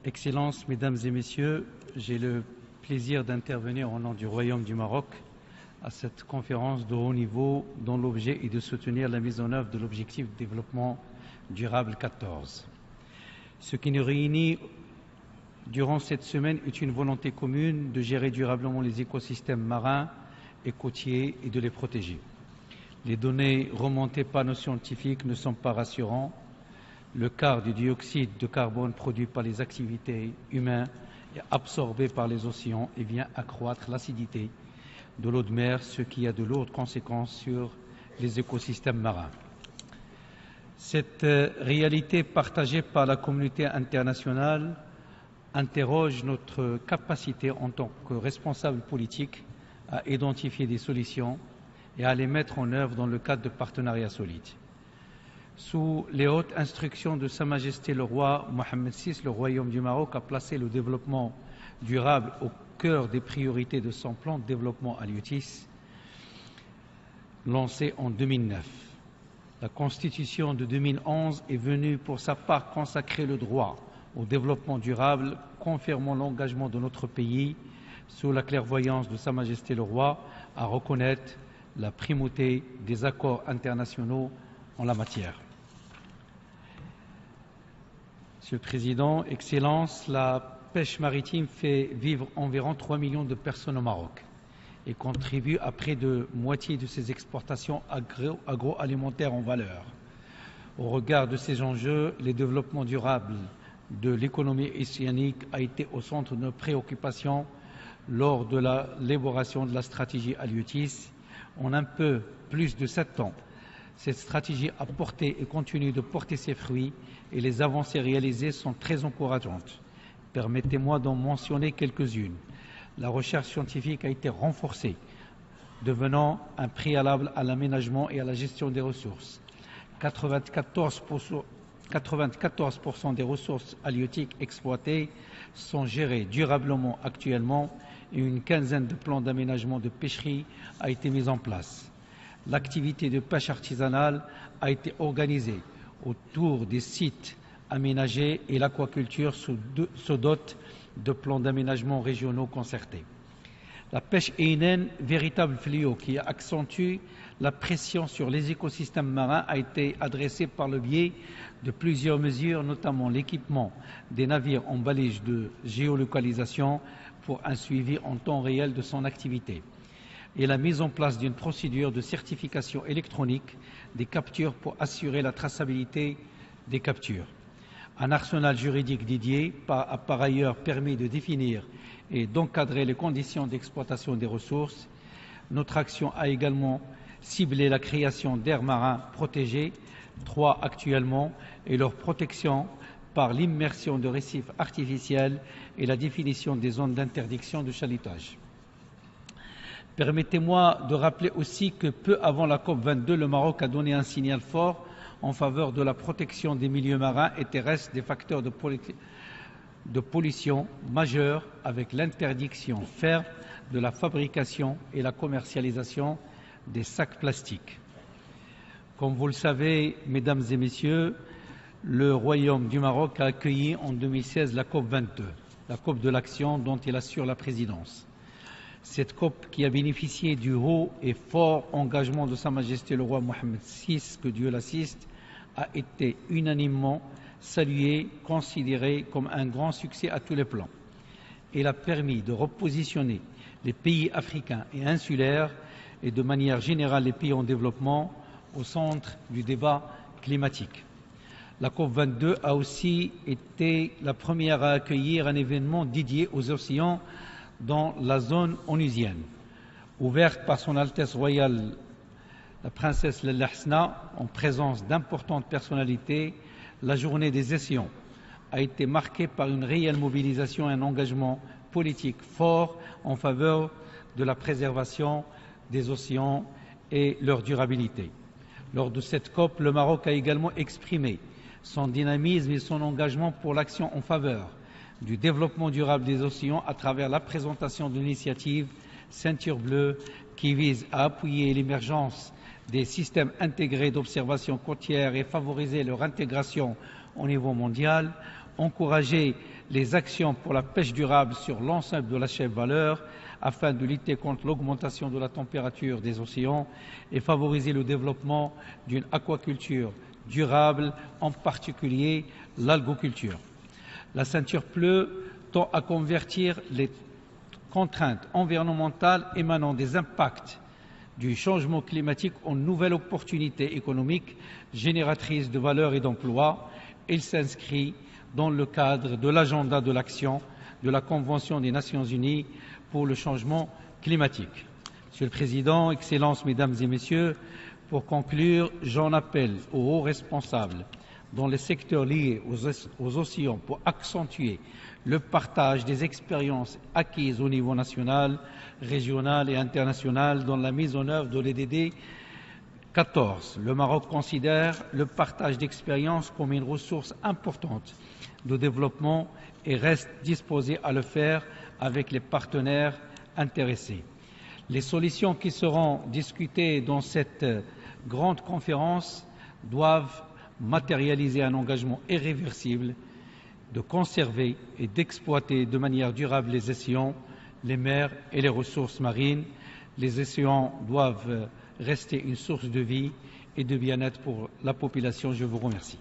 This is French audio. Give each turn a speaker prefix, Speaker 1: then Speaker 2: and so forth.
Speaker 1: Excellences, Mesdames et Messieurs, j'ai le plaisir d'intervenir au nom du Royaume du Maroc à cette conférence de haut niveau dont l'objet est de soutenir la mise en œuvre de l'objectif de développement durable 14. Ce qui nous réunit durant cette semaine est une volonté commune de gérer durablement les écosystèmes marins et côtiers et de les protéger. Les données remontées par nos scientifiques ne sont pas rassurantes. Le quart du dioxyde de carbone produit par les activités humaines est absorbé par les océans et vient accroître l'acidité de l'eau de mer, ce qui a de lourdes conséquences sur les écosystèmes marins. Cette réalité partagée par la communauté internationale interroge notre capacité en tant que responsables politiques à identifier des solutions et à les mettre en œuvre dans le cadre de partenariats solides. Sous les hautes instructions de Sa Majesté le roi Mohammed VI, le Royaume du Maroc a placé le développement durable au cœur des priorités de son plan de développement halieutique lancé en 2009. La Constitution de 2011 est venue pour sa part consacrer le droit au développement durable, confirmant l'engagement de notre pays, sous la clairvoyance de Sa Majesté le roi, à reconnaître la primauté des accords internationaux en la matière. Monsieur le Président, Excellences, la pêche maritime fait vivre environ 3 millions de personnes au Maroc et contribue à près de moitié de ses exportations agroalimentaires en valeur. Au regard de ces enjeux, le développement durable de l'économie océanique a été au centre de nos préoccupations lors de l'élaboration de la stratégie halieutique. En un peu plus de 7 ans, cette stratégie a porté et continue de porter ses fruits et les avancées réalisées sont très encourageantes. Permettez-moi d'en mentionner quelques-unes. La recherche scientifique a été renforcée, devenant un préalable à l'aménagement et à la gestion des ressources. 94% des ressources halieutiques exploitées sont gérées durablement actuellement et une quinzaine de plans d'aménagement de pêcherie a été mise en place. L'activité de pêche artisanale a été organisée autour des sites aménagés et l'aquaculture se dote de plans d'aménagement régionaux concertés. La pêche éinenne, véritable fléau qui accentue la pression sur les écosystèmes marins, a été adressée par le biais de plusieurs mesures, notamment l'équipement des navires en balise de géolocalisation pour un suivi en temps réel de son activité et la mise en place d'une procédure de certification électronique des captures pour assurer la traçabilité des captures. Un arsenal juridique dédié a par ailleurs permis de définir et d'encadrer les conditions d'exploitation des ressources. Notre action a également ciblé la création d'aires marins protégées, 3 actuellement, et leur protection par l'immersion de récifs artificiels et la définition des zones d'interdiction de chalutage. Permettez-moi de rappeler aussi que peu avant la COP22, le Maroc a donné un signal fort en faveur de la protection des milieux marins et terrestres des facteurs de pollution majeurs avec l'interdiction ferme de la fabrication et la commercialisation des sacs plastiques. Comme vous le savez, Mesdames et Messieurs, le Royaume du Maroc a accueilli en 2016 la COP22, la COP de l'action dont il assure la présidence. Cette COP qui a bénéficié du haut et fort engagement de Sa Majesté le roi Mohammed VI, que Dieu l'assiste, a été unanimement saluée, considérée comme un grand succès à tous les plans. Elle a permis de repositionner les pays africains et insulaires et de manière générale les pays en développement au centre du débat climatique. La COP22 a aussi été la première à accueillir un événement dédié aux océans dans la zone onusienne. Ouverte par son Altesse royale la princesse Lalla Hasna en présence d'importantes personnalités, la journée des océans a été marquée par une réelle mobilisation et un engagement politique fort en faveur de la préservation des océans et leur durabilité. Lors de cette COP, le Maroc a également exprimé son dynamisme et son engagement pour l'action en faveur du développement durable des océans à travers la présentation de l'initiative Ceinture bleue qui vise à appuyer l'émergence des systèmes intégrés d'observation côtière et favoriser leur intégration au niveau mondial, encourager les actions pour la pêche durable sur l'ensemble de la chaîne valeur afin de lutter contre l'augmentation de la température des océans et favoriser le développement d'une aquaculture durable, en particulier l'algoculture. La ceinture bleue tend à convertir les contraintes environnementales émanant des impacts du changement climatique en nouvelles opportunités économiques génératrices de valeur et d'emplois. Il s'inscrit dans le cadre de l'agenda de l'action de la Convention des Nations Unies pour le changement climatique. Monsieur le Président, Excellences, Mesdames et Messieurs, pour conclure, j'en appelle aux hauts responsables dans les secteurs liés aux océans pour accentuer le partage des expériences acquises au niveau national, régional et international dans la mise en œuvre de l'EDD 14. Le Maroc considère le partage d'expériences comme une ressource importante de développement et reste disposé à le faire avec les partenaires intéressés. Les solutions qui seront discutées dans cette grande conférence doivent matérialiser un engagement irréversible de conserver et d'exploiter de manière durable les océans, les mers et les ressources marines. Les océans doivent rester une source de vie et de bien-être pour la population. Je vous remercie.